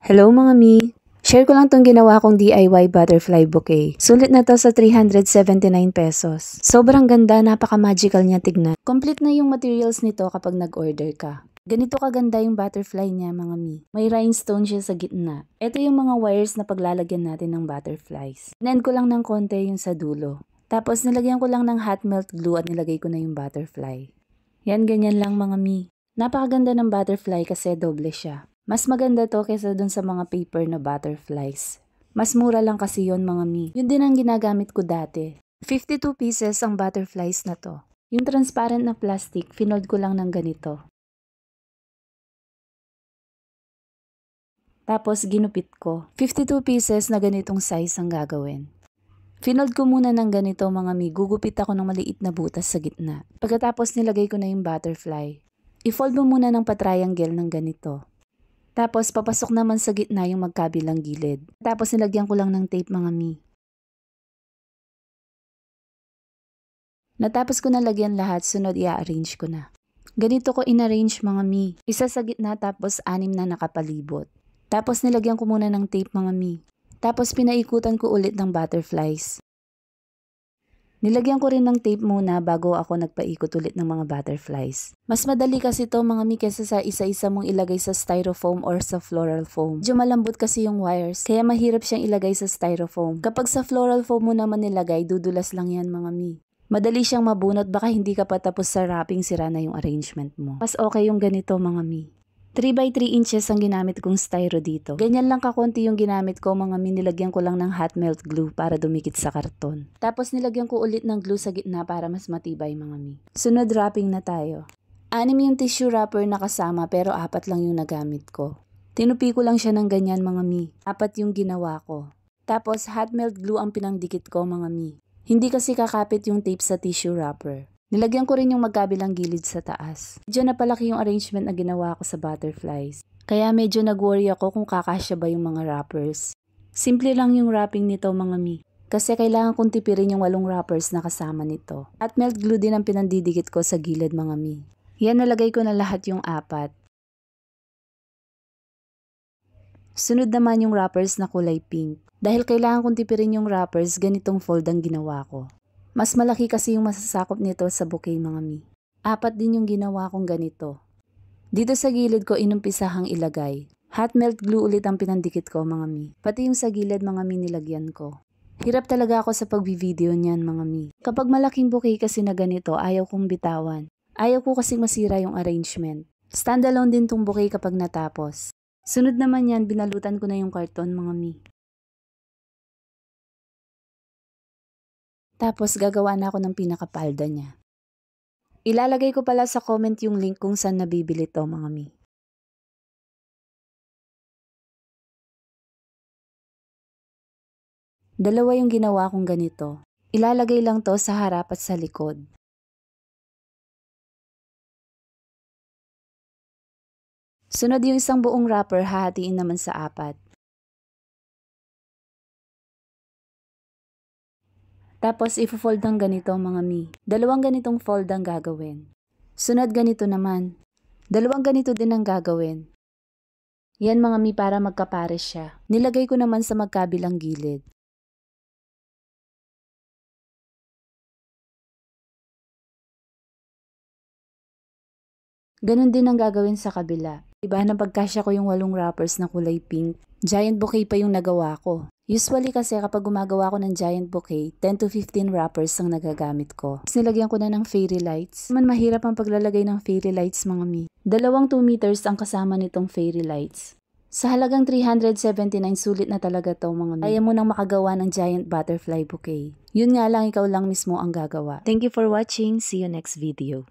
Hello mga mi! Share ko lang tong ginawa kong DIY butterfly bouquet. Sulit na to sa 379 pesos. Sobrang ganda, napaka-magical niya tignan. Complete na yung materials nito kapag nag-order ka. Ganito kaganda yung butterfly niya mga mi. May rhinestone siya sa gitna. Ito yung mga wires na paglalagyan natin ng butterflies. Inend ko lang ng konti yung sa dulo. Tapos nilagyan ko lang ng hot melt glue at nilagay ko na yung butterfly. Yan, ganyan lang mga mi. Napakaganda ng butterfly kasi doble siya. Mas maganda to kaysa dun sa mga paper na butterflies. Mas mura lang kasi yon mga mi. Yun din ang ginagamit ko dati. 52 pieces ang butterflies na to. Yung transparent na plastic, finold ko lang ng ganito. Tapos ginupit ko. 52 pieces na ganitong size ang gagawin. Finold ko muna ng ganito mga mi. Gugupit ako ng maliit na butas sa gitna. Pagkatapos nilagay ko na yung butterfly. I-fold mo muna ng pa-triangle ng ganito. Tapos, papasok naman sa gitna yung magkabilang gilid. Tapos, nilagyan ko lang ng tape mga mi. Natapos ko na lagyan lahat, sunod i-arrange ko na. Ganito ko in-arrange mga mi. Isa sa gitna tapos 6 na nakapalibot. Tapos, nilagyan ko muna ng tape mga mi. Tapos, pinaikutan ko ulit ng butterflies. Nilagyan ko rin ng tape muna bago ako nagpaikot ulit ng mga butterflies. Mas madali kasi to mga mi kesa sa isa-isa mong ilagay sa styrofoam or sa floral foam. Medyo malambot kasi yung wires, kaya mahirap siyang ilagay sa styrofoam. Kapag sa floral foam mo naman nilagay, dudulas lang yan mga mi. Madali siyang mabunot, baka hindi ka pa tapos sa wrapping, sira na yung arrangement mo. Mas okay yung ganito mga mi. 3x3 inches ang ginamit kong styro dito. Ganyan lang kakonti yung ginamit ko mga mi, nilagyan ko lang ng hot melt glue para dumikit sa karton. Tapos nilagyan ko ulit ng glue sa gitna para mas matibay mga mi. Sunod wrapping na tayo. 6 yung tissue wrapper na kasama pero 4 lang yung nagamit ko. Tinupi ko lang siya ng ganyan mga mi. 4 yung ginawa ko. Tapos hot melt glue ang pinangdikit ko mga mi. Hindi kasi kakapit yung tape sa tissue wrapper. Nilagyan ko rin yung magkabilang gilid sa taas. Medyo napalaki yung arrangement na ginawa ko sa butterflies. Kaya medyo nag-worry ako kung kakasya ba yung mga wrappers. Simple lang yung wrapping nito mga mi. Kasi kailangan kong tipirin yung 8 wrappers na kasama nito. At melt glue din ang pinandidikit ko sa gilid mga mi. Yan, nalagay ko na lahat yung 4. Sunod naman yung wrappers na kulay pink. Dahil kailangan kong tipirin yung wrappers, ganitong fold ang ginawa ko. Mas malaki kasi yung masasakop nito sa bouquet mga mi. 4 din yung ginawa kong ganito. Dito sa gilid ko inumpisahang ilagay. Hot melt glue ulit ang pinandikit ko mga mi. Pati yung sa gilid mga mi nilagyan ko. Hirap talaga ako sa pagbi-video niyan mga mi. Kapag malaking bouquet kasi na ganito, ayaw kong bitawan. Ayaw ko kasi masira yung arrangement. Standalone din tong bouquet kapag natapos. Sunod naman yan, binalutan ko na yung karton mga mi. Tapos gagawa na ako ng pinakapalda niya. Ilalagay ko pala sa comment yung link kung saan nabibili to mga mi. Dalawa yung ginawa kong ganito. Ilalagay lang to sa harap at sa likod. Sunod yung isang buong wrapper, hahatiin naman sa 4. Tapos, i-fold ng ganito mga mi. 2 ganitong fold ang gagawin. Sunod ganito naman. 2 ganito din ang gagawin. Yan mga mi para magkapares siya. Nilagay ko naman sa magkabilang gilid. Ganon din ang gagawin sa kabila. Diba na pagkasya ko yung 8 wrappers na kulay pink, giant bouquet pa yung nagawa ko. Usually kasi kapag gumagawa ko ng giant bouquet, 10 to 15 wrappers ang nagagamit ko. Tapos nilagyan ko na ng fairy lights. Man mahirap ang paglalagay ng fairy lights mga mi. 2 meters ang kasama nitong fairy lights. Sa halagang 379, sulit na talaga to mga mi. Kaya mo nang makagawa ng giant butterfly bouquet. Yun nga lang, ikaw lang mismo ang gagawa. Thank you for watching. See you next video.